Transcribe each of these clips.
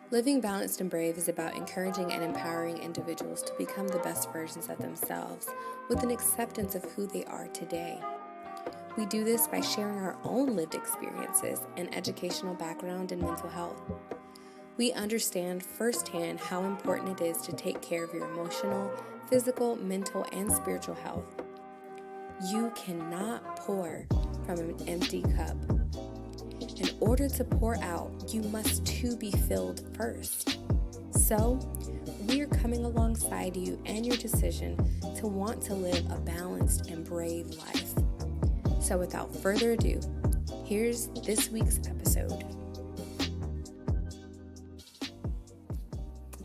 Living Balanced and Brave is about encouraging and empowering individuals to become the best versions of themselves with an acceptance of who they are today. We do this by sharing our own lived experiences and educational background in mental health. We understand firsthand how important it is to take care of your emotional, physical, mental, and spiritual health. You cannot pour from an empty cup. In order to pour out, you must too be filled first. So, we are coming alongside you and your decision to want to live a balanced and brave life. So without further ado, here's this week's episode.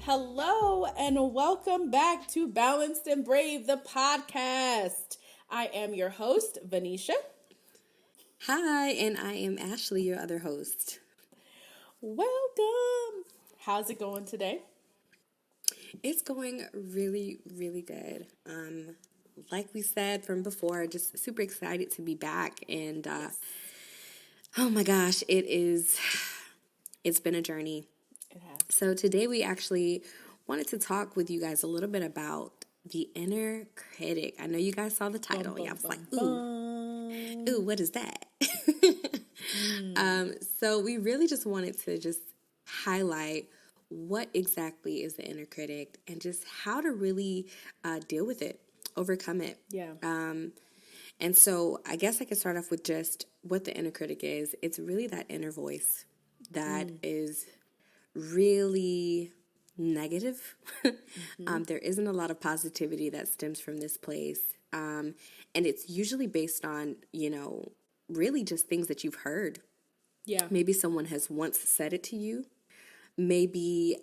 Hello and welcome back to Balanced and Brave, the podcast. I am your host, Venetia. Hi, and I am Ashley, your other host. Welcome. How's it going today? It's going really, really good. Like we said from before, just super excited to be back. And oh my gosh, it's been a journey. It has. So today we actually wanted to talk with you guys a little bit about the inner critic. I know you guys saw the title. Yeah, I was like, ooh, what is that? So we really just wanted to just highlight what exactly is the inner critic and just how to really deal with it, overcome it. Yeah. And so I guess I could start off with just what the inner critic is. It's really that inner voice that is really negative. There isn't a lot of positivity that stems from this place. And it's usually based on, really just things that you've heard. Yeah. Maybe someone has once said it to you. Maybe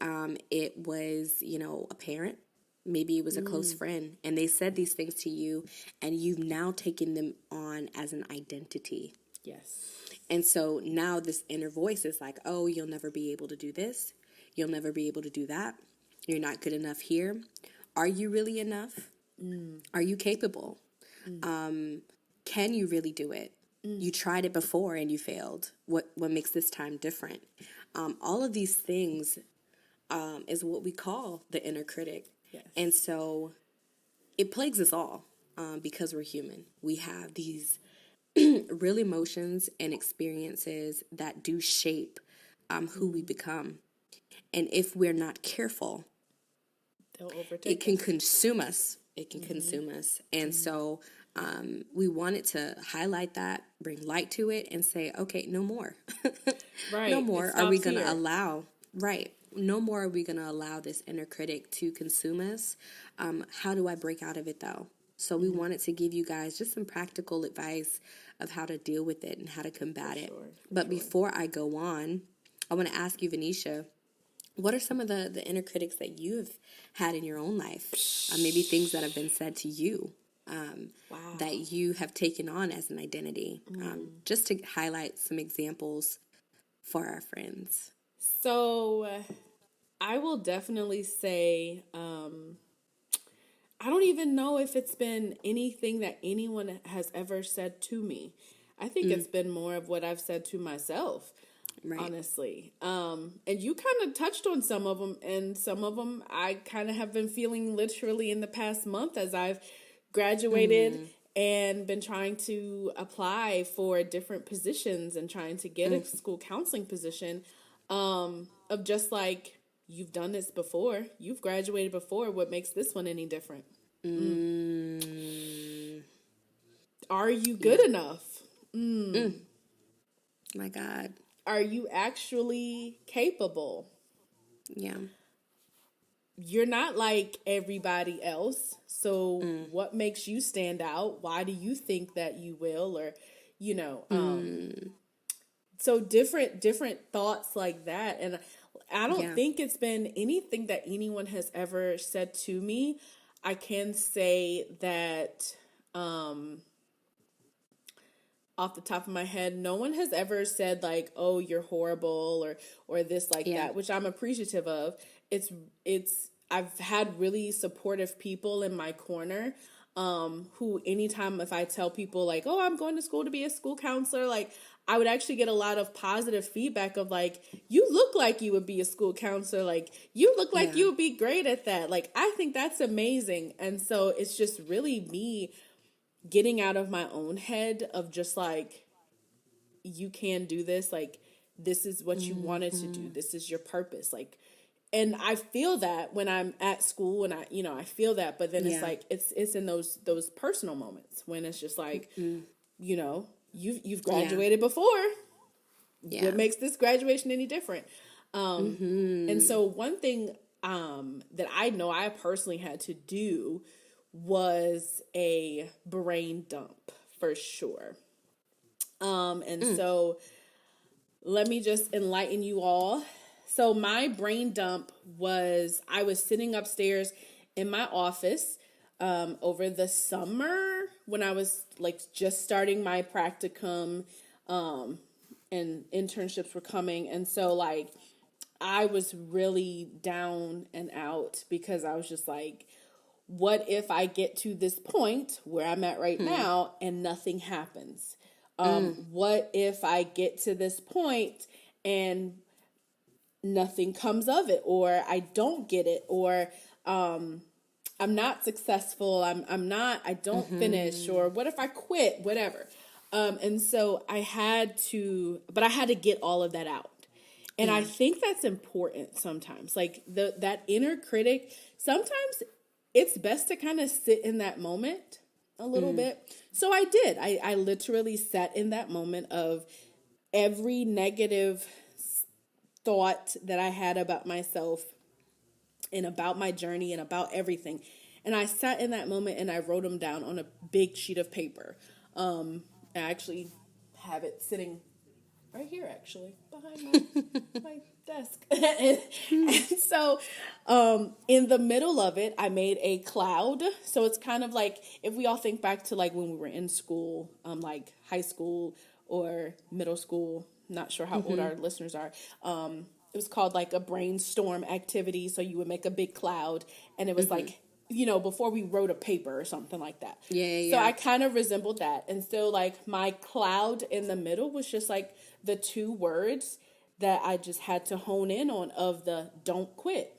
it was, a parent. Maybe it was a close friend. And they said these things to you, and you've now taken them on as an identity. Yes. And so now this inner voice is like, oh, you'll never be able to do this. You'll never be able to do that. You're not good enough here. Are you really enough? Are you capable? Can you really do it? You tried it before and you failed. What makes this time different? All of these things is what we call the inner critic. Yes. And so it plagues us all because we're human. We have these real emotions and experiences that do shape who we become. And if we're not careful, They'll overtake it can consume us. It can consume us. And so we wanted to highlight that, bring light to it, and say, okay, no more. Right. No more are we going here. to allow, right. No more are we going to allow this inner critic to consume us. How do I break out of it, though? So we wanted to give you guys just some practical advice of how to deal with it and how to combat it. But before I go on, I want to ask you, Venetia, what are some of the inner critics that you have had in your own life? Maybe things that have been said to you that you have taken on as an identity, just to highlight some examples for our friends. So I will definitely say, I don't even know if it's been anything that anyone has ever said to me. I think it's been more of what I've said to myself, honestly. And you kind of touched on some of them, and some of them I kind of have been feeling literally in the past month as I've graduated and been trying to apply for different positions and trying to get a school counseling position, of just like, you've done this before. You've graduated before. What makes this one any different? Are you good enough? My God. Are you actually capable? Yeah. You're not like everybody else. So what makes you stand out? Why do you think that you will? Or, so different thoughts like that. And I don't think it's been anything that anyone has ever said to me. I can say that off the top of my head, no one has ever said like, oh, you're horrible or this like that, which I'm appreciative of. I've had really supportive people in my corner. who anytime if I tell people like, oh, I'm going to school to be a school counselor, like I would actually get a lot of positive feedback of like, you look like you would be a school counselor. Like you look like you would be great at that. Like, I think that's amazing. And so it's just really me getting out of my own head of just like, you can do this. Like, this is what you wanted to do. This is your purpose. Like, and I feel that when I'm at school and I feel that, but then it's like, it's in those personal moments when it's just like, you've graduated before. Yeah. What makes this graduation any different? And so one thing, that I know I personally had to do was a brain dump for sure. So let me just enlighten you all. So my brain dump was, I was sitting upstairs in my office over the summer when I was like just starting my practicum and internships were coming. And so like I was really down and out because I was just like, what if I get to this point where I'm at right now and nothing happens? What if I get to this point and nothing comes of it, or I don't get it, or I'm not successful, I don't finish, or what if I quit, whatever. And so I had to get all of that out. And I think that's important sometimes. Like that inner critic, sometimes it's best to kind of sit in that moment a little bit. So I did. I literally sat in that moment of every negative thought that I had about myself and about my journey and about everything. And I sat in that moment and I wrote them down on a big sheet of paper. I actually have it sitting right here, actually, behind my desk. and so in the middle of it, I made a cloud. So it's kind of like, if we all think back to like when we were in school, like high school or middle school, not sure how old our listeners are. It was called like a brainstorm activity. So you would make a big cloud and it was like, before we wrote a paper or something like that. So I kind of resembled that. And so like my cloud in the middle was just like the two words that I just had to hone in on of the don't quit.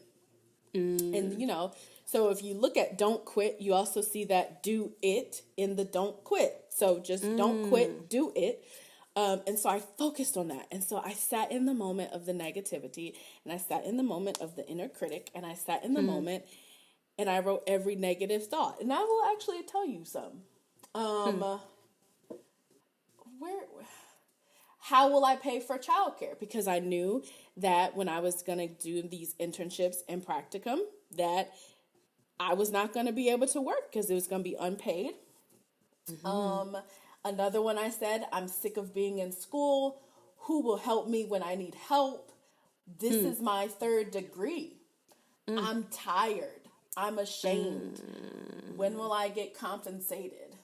And, so if you look at don't quit, you also see that do it in the don't quit. So just don't quit, do it. And so I focused on that. And so I sat in the moment of the negativity and I sat in the moment of the inner critic and I sat in the moment and I wrote every negative thought. And I will actually tell you some. How will I pay for childcare? Because I knew that when I was going to do these internships and practicum, that I was not going to be able to work because it was going to be unpaid. Another one I said, I'm sick of being in school. Who will help me when I need help? This is my third degree. I'm tired. I'm ashamed. When will I get compensated?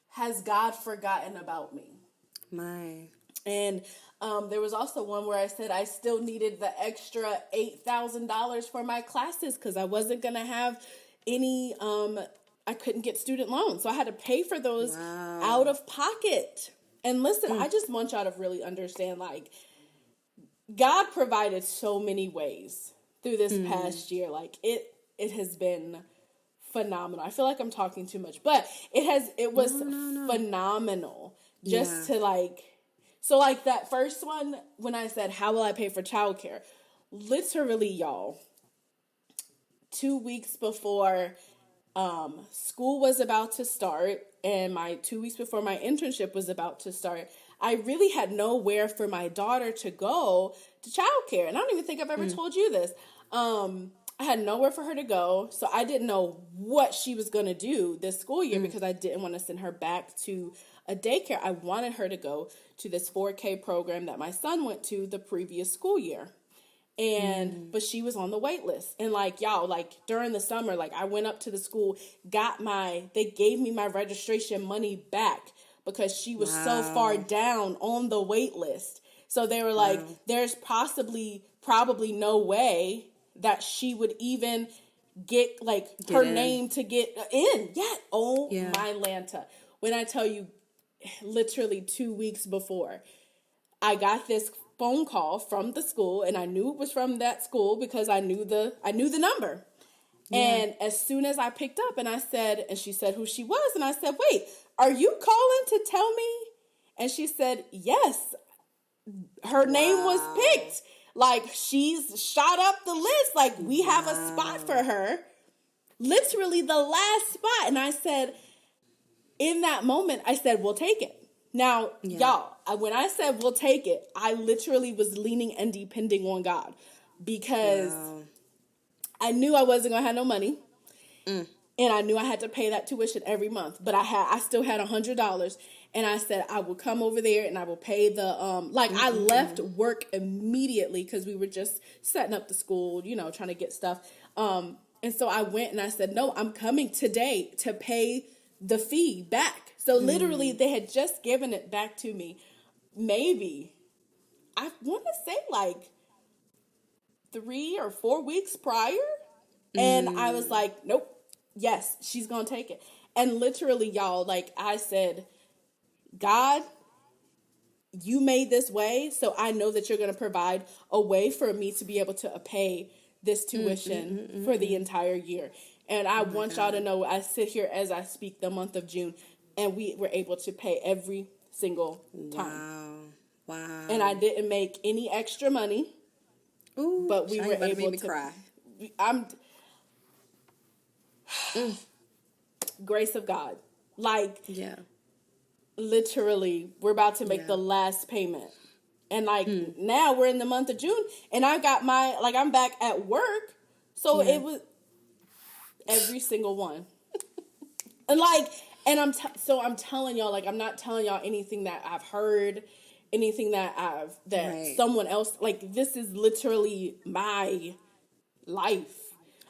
Has God forgotten about me? And there was also one where I said I still needed the extra $8,000 for my classes because I wasn't going to have any, I couldn't get student loans. So I had to pay for those out of pocket. And listen, I just want y'all to really understand, like, God provided so many ways through this past year. Like, it has been phenomenal. I feel like I'm talking too much, but it was phenomenal just to like, so like that first one, when I said, how will I pay for childcare? Literally, y'all, 2 weeks before school was about to start and 2 weeks before my internship was about to start, I really had nowhere for my daughter to go to childcare. And I don't even think I've ever told you this. I had nowhere for her to go, so I didn't know what she was going to do this school year because I didn't want to send her back to a daycare. I wanted her to go to this 4K program that my son went to the previous school year. But she was on the wait list. And like, y'all, like during the summer, like I went up to the school, they gave me my registration money back because she was so far down on the wait list. So they were like, there's probably no way that she would even get like Get her in. name to get in. Yeah. Oh Yeah. my Lanta. When I tell you, literally 2 weeks before, I got this phone call from the school, and I knew it was from that school because I knew the number. Yeah. And as soon as I picked up and I said, and she said who she was, and I said, wait, are you calling to tell me? And she said, yes, her name was picked. Like, she's shot up the list. Like, we have a spot for her. Literally the last spot. And I said, in that moment, I said, we'll take it. Now, y'all, when I said we'll take it, I literally was leaning and depending on God because I knew I wasn't going to have no money. And I knew I had to pay that tuition every month, but I still had $100, and I said I will come over there and I will pay the I left work immediately because we were just setting up the school, you know, trying to get stuff. And so I went and I said, no, I'm coming today to pay the fee back. So literally, they had just given it back to me. Maybe I want to say like 3 or 4 weeks prior, and I was like, nope. Yes, she's going to take it. And literally, y'all, like I said, God, you made this way, so I know that you're going to provide a way for me to be able to pay this tuition for the entire year. And I want y'all to know, I sit here as I speak the month of June, and we were able to pay every single time. Wow. And I didn't make any extra money. Ooh, but we were able to cry. Grace of God. Like, yeah. Literally, we're about to make the last payment. And like now we're in the month of June, and I got I'm back at work. So it was every single one. And I'm telling y'all, like, I'm not telling y'all anything that I've heard, anything that someone else, like, this is literally my life.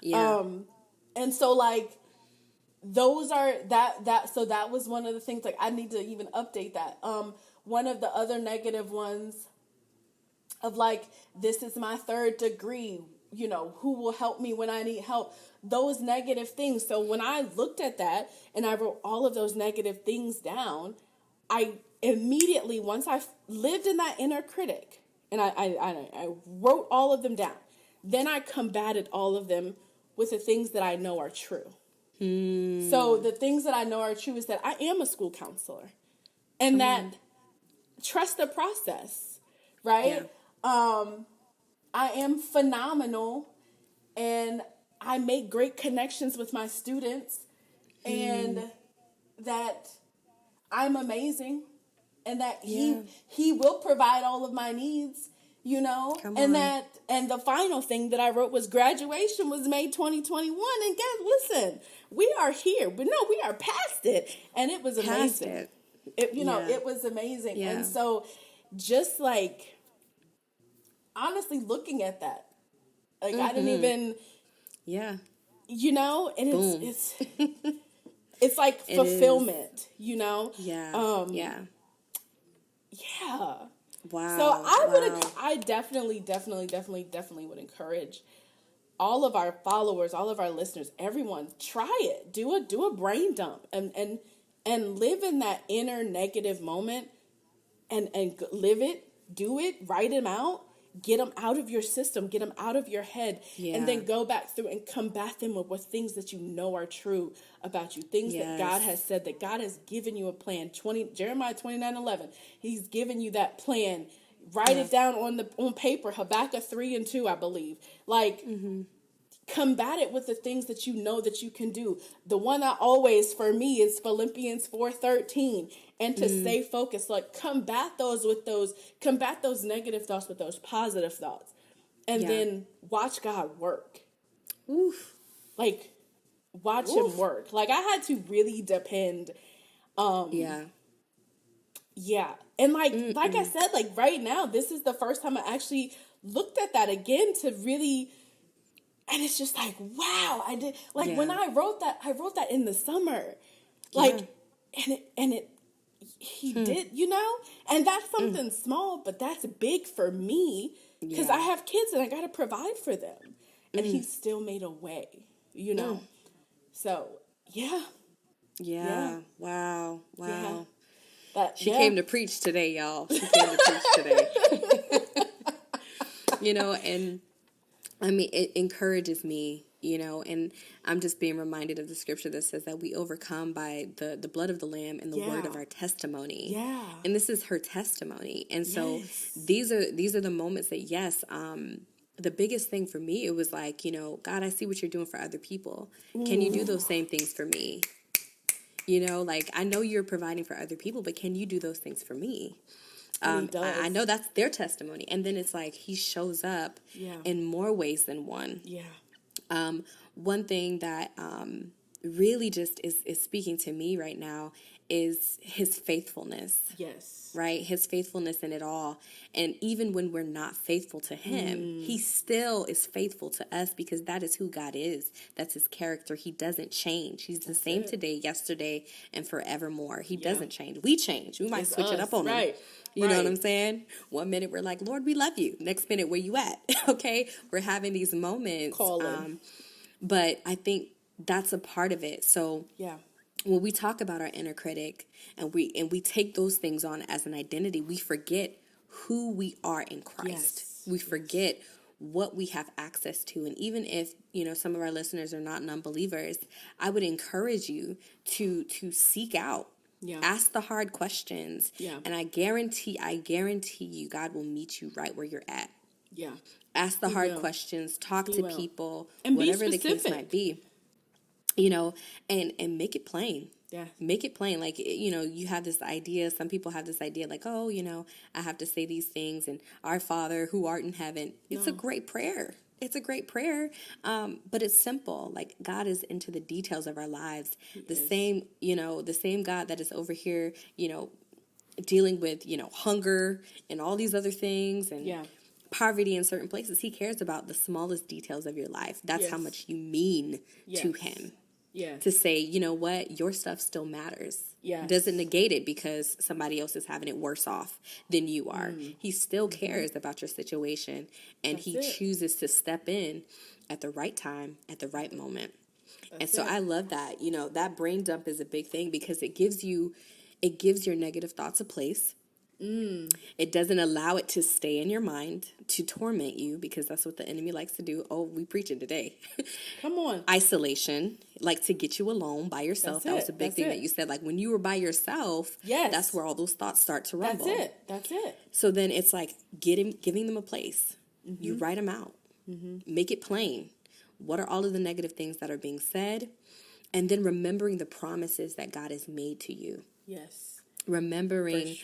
Yeah. And so like, those are so that was one of the things, like, I need to even update that. One of the other negative ones of like, this is my 3rd degree, you know, who will help me when I need help, those negative things. So when I looked at that and I wrote all of those negative things down, I immediately, once I lived in that inner critic and I wrote all of them down, then I combated all of them with the things that I know are true. So the things that I know are true is that I am a school counselor, and that trust the process, right? Yeah. I am phenomenal, and I make great connections with my students, and that I'm amazing, and that he will provide all of my needs, you know, and the final thing that I wrote was graduation was May 2021, and guys, listen, we are here, but no, we are past it, and it was amazing. It was amazing, and so just like, honestly, looking at that, like, I didn't even, you know, and it's like fulfillment, you know, yeah. Wow. So I definitely would encourage all of our followers, all of our listeners, everyone, try it. Do a brain dump and live in that inner negative moment and live it, do it, write them out, get them out of your system, get them out of your head, and then go back through and combat them with things that you know are true about you, things that God has said, that God has given you a plan. Jeremiah 29:11, He's given you that plan. Write it down on paper. Habakkuk 3:2, I believe. Like, combat it with the things that you know that you can do. The one that always, for me, is Philippians 4:13. And to stay focused, like, combat those negative thoughts with those positive thoughts. And then watch God work. Oof. Like, watch Him work. Like, I had to really depend. Yeah. And like I said, like, right now, this is the first time I actually looked at that again to really, and it's just like, wow, I did. Like, when I wrote that in the summer. Like, and it He did, you know? And that's something small, but that's big for me because I have kids and I got to provide for them. And He still made a way. you know. So, yeah. Yeah. Yeah. Wow. Yeah. Wow. That, She yeah. came to preach today, y'all. She came to preach today. And I mean, it encourages me, and I'm just being reminded of the scripture that says that we overcome by the blood of the Lamb and the word of Yeah. our testimony. Yeah. And this is her testimony. And so Yes. these are the moments that, yes, the biggest thing for me, it was like, God, I see what you're doing for other people. Can you do those same things for me? Like, I know you're providing for other people, but can you do those things for me? And he does. I know that's their testimony. And then it's like he shows up in more ways than one. Yeah. One thing that really just is speaking to me right now is his faithfulness. Yes. Right? His faithfulness in it all. And even when we're not faithful to him, he still is faithful to us because that is who God is. That's his character. He doesn't change. He's the same today, yesterday, and forevermore. He doesn't change. We change. We might switch it up on him. You know what I'm saying? One minute we're like, Lord, we love you. Next minute, where you at? Okay? We're having these moments. But I think that's a part of it. So yeah. When we talk about our inner critic and we take those things on as an identity, we forget who we are in Christ. Yes. We forget what we have access to. And even if, some of our listeners are not non-believers, I would encourage you to seek out. Yeah. Ask the hard questions. Yeah. And I guarantee you, God will meet you right where you're at. Yeah. Ask the hard questions. Talk to people. And whatever the case might be. And make it plain. Yeah. Make it plain. Like, you have this idea. Some people have this idea like, oh, I have to say these things and our Father who art in heaven. It's a great prayer. It's a great prayer. But it's simple. Like, God is into the details of our lives. The same God that is over here, dealing with, hunger and all these other things and poverty in certain places. He cares about the smallest details of your life. That's how much you mean to him. Yeah. To say, you know what, your stuff still matters. Yeah. Doesn't negate it because somebody else is having it worse off than you are. He still cares about your situation, and he chooses to step in at the right time, at the right moment. I love that. That brain dump is a big thing because it gives your negative thoughts a place. It doesn't allow it to stay in your mind to torment you because that's what the enemy likes to do. Oh, we preaching today. Come on. Isolation, like to get you alone by yourself. That was a big thing that you said. Like when you were by yourself, that's where all those thoughts start to rumble. That's it. So then it's like giving them a place. You write them out. Make it plain. What are all of the negative things that are being said? And then remembering the promises that God has made to you. Yes. Remembering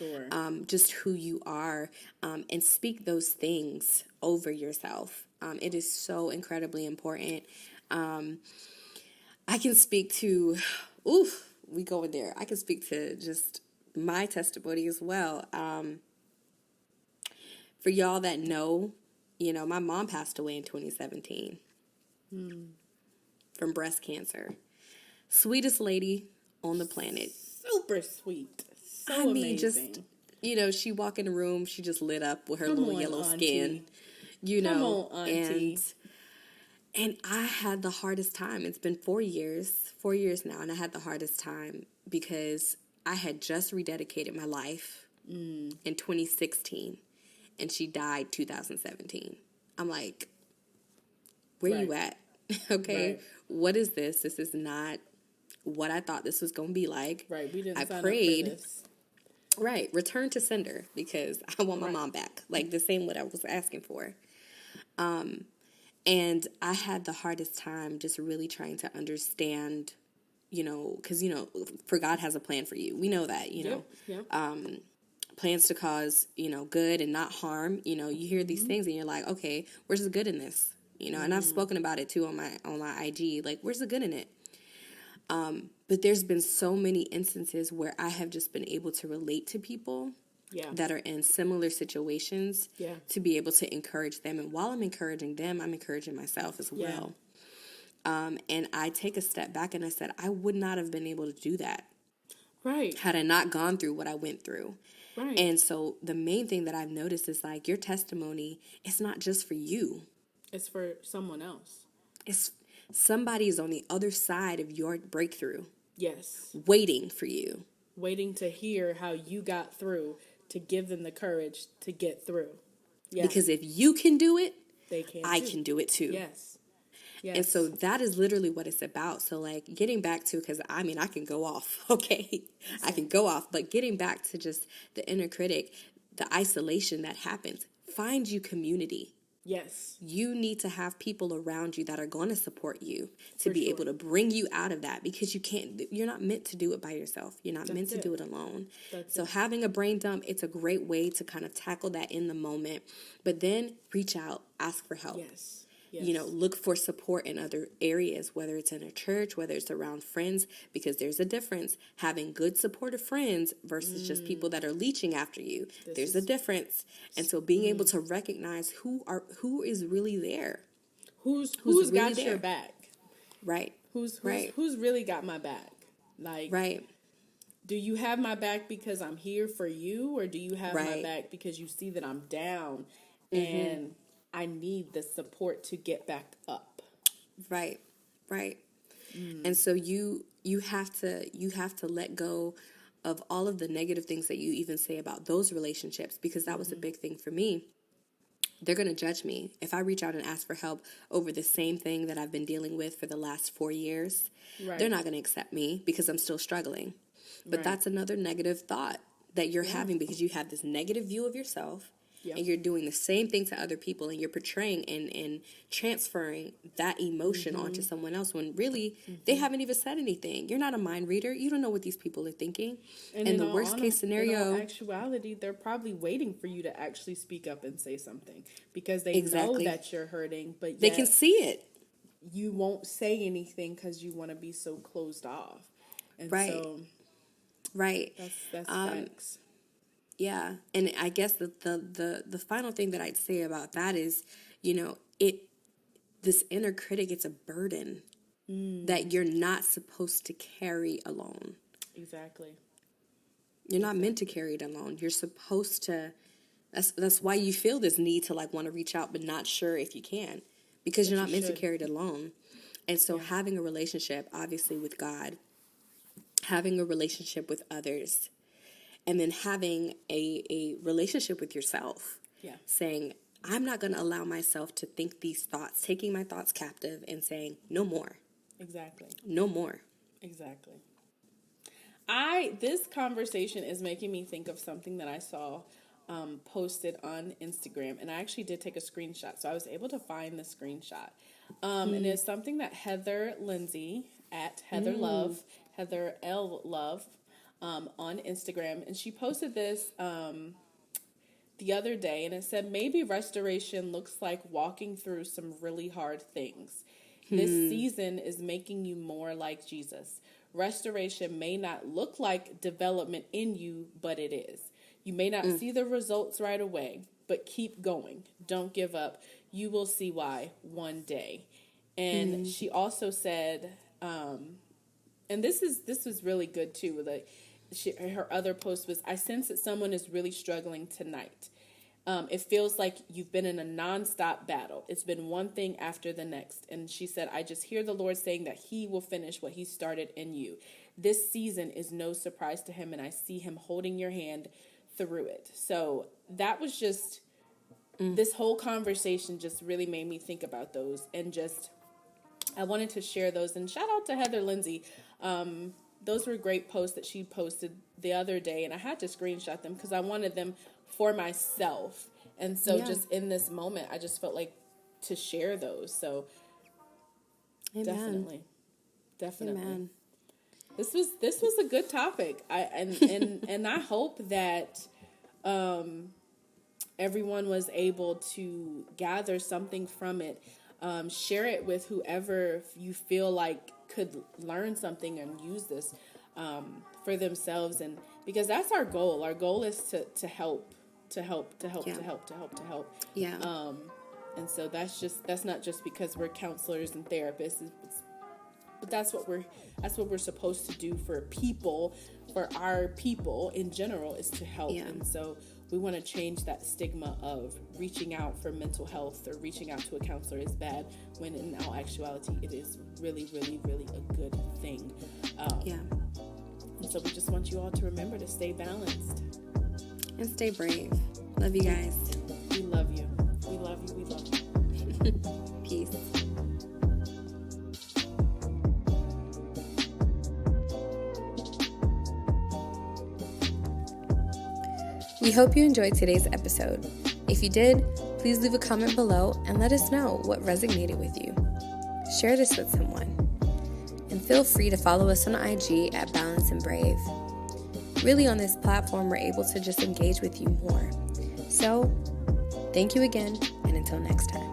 just who you are and speak those things over yourself. It is so incredibly important. I can speak to, we go in there. I can speak to just my testimony as well. For y'all that know, my mom passed away in 2017 from breast cancer. Sweetest lady on the planet. Super sweet. So amazing. Just, she walked in the room, she just lit up with her little yellow skin, Come on, auntie. And I had the hardest time. It's been 4 years now, and I had the hardest time because I had just rededicated my life in 2016, and she died 2017. I'm like, where you at? Okay, what is this? This is not what I thought this was going to be like. Right, we didn't sign prayed, up for this. Right, return to sender because I want my mom back. Like the same what I was asking for. And I had the hardest time just really trying to understand, because, for God has a plan for you. We know that, plans to cause, good and not harm. You hear these things and you're like, okay, where's the good in this? And I've spoken about it too on my IG. Like, where's the good in it? But there's been so many instances where I have just been able to relate to people that are in similar situations to be able to encourage them. And while I'm encouraging them, I'm encouraging myself as well. And I take a step back and I said, I would not have been able to do that. Right. Had I not gone through what I went through. Right. And so the main thing that I've noticed is like your testimony, it's not just for you. It's for someone else. It's somebody is on the other side of your breakthrough. Yes. Waiting for you. Waiting to hear how you got through, to give them the courage to get through. Yeah. Because if you can do it, they can I can do it too. Yes. Yes. And so that is literally what it's about. So like getting back to, because I mean, I can go off, okay? I can go off, but getting back to just the inner critic, the isolation that happens, find you community. Yes. You need to have people around you that are going to support you to be able to bring you out of that, because you're not meant to do it by yourself. You're not meant to do it alone. So having a brain dump, it's a great way to kind of tackle that in the moment, but then reach out, ask for help. Yes. You know, look for support in other areas, whether it's in a church, whether it's around friends, because there's a difference having good supportive friends versus just people that are leeching after you. There's a difference. And so being able to recognize who is really there. Who's really got there. your back? Right. Who's really got my back? Like, right. Do you have my back because I'm here for you, or do you have my back because you see that I'm down and I need the support to get back up? Right. And so you have to let go of all of the negative things that you even say about those relationships, because that was a big thing for me. They're going to judge me. If I reach out and ask for help over the same thing that I've been dealing with for the last 4 years, they're not going to accept me because I'm still struggling. But that's another negative thought that you're having, because you have this negative view of yourself. And you're doing the same thing to other people, and you're portraying and transferring that emotion onto someone else when really they haven't even said anything. You're not a mind reader. You don't know what these people are thinking. And in the worst case scenario, in actuality, they're probably waiting for you to actually speak up and say something, because they know that you're hurting, but yet they can see it. You won't say anything because you want to be so closed off. And so, that's facts. Yeah, and I guess the final thing that I'd say about that is, you know, this inner critic, it's a burden that you're not supposed to carry alone. Exactly. You're not meant to carry it alone. You're supposed to. That's why you feel this need to like want to reach out, but not sure if you can, because you're not meant to carry it alone. And so having a relationship, obviously with God, having a relationship with others, and then having a relationship with yourself. Yeah. Saying, I'm not going to allow myself to think these thoughts, taking my thoughts captive and saying, no more. Exactly. No more. Exactly. This conversation is making me think of something that I saw posted on Instagram. And I actually did take a screenshot. So I was able to find the screenshot. And it's something that Heather Lindsay at Heather Love, Heather L. Love, on Instagram, and she posted this the other day, and it said, maybe restoration looks like walking through some really hard things. This season is making you more like Jesus. Restoration may not look like development in you, but it is. You may not see the results right away, but keep going. Don't give up. You will see why one day. And she also said, and this was really good too, like, her other post was, I sense that someone is really struggling tonight. It feels like you've been in a nonstop battle. It's been one thing after the next. And she said, I just hear the Lord saying that he will finish what he started in you. This season is no surprise to him, and I see him holding your hand through it. So that was just, this whole conversation just really made me think about those, and just, I wanted to share those. And shout out to Heather Lindsay. Those were great posts that she posted the other day, and I had to screenshot them because I wanted them for myself. And so just in this moment, I just felt like to share those. So definitely. Amen. This was a good topic. And I hope that everyone was able to gather something from it. Share it with whoever you feel like could learn something and use this for themselves, and because that's our goal. Our goal is to help. Yeah. And so that's not just because we're counselors and therapists, but that's what we're supposed to do for people for our people in general is to help. Yeah. And so we want to change that stigma of reaching out for mental health or reaching out to a counselor is bad, when in all actuality it is really, really, really a good thing. And so we just want you all to remember to stay balanced. And stay brave. Love you guys. We love you. We love you. We love you. Peace. We hope you enjoyed today's episode. If you did, please leave a comment below and let us know what resonated with you. Share this with someone. And feel free to follow us on IG at Balance and Brave. Really, on this platform, we're able to just engage with you more. So, thank you again, and until next time.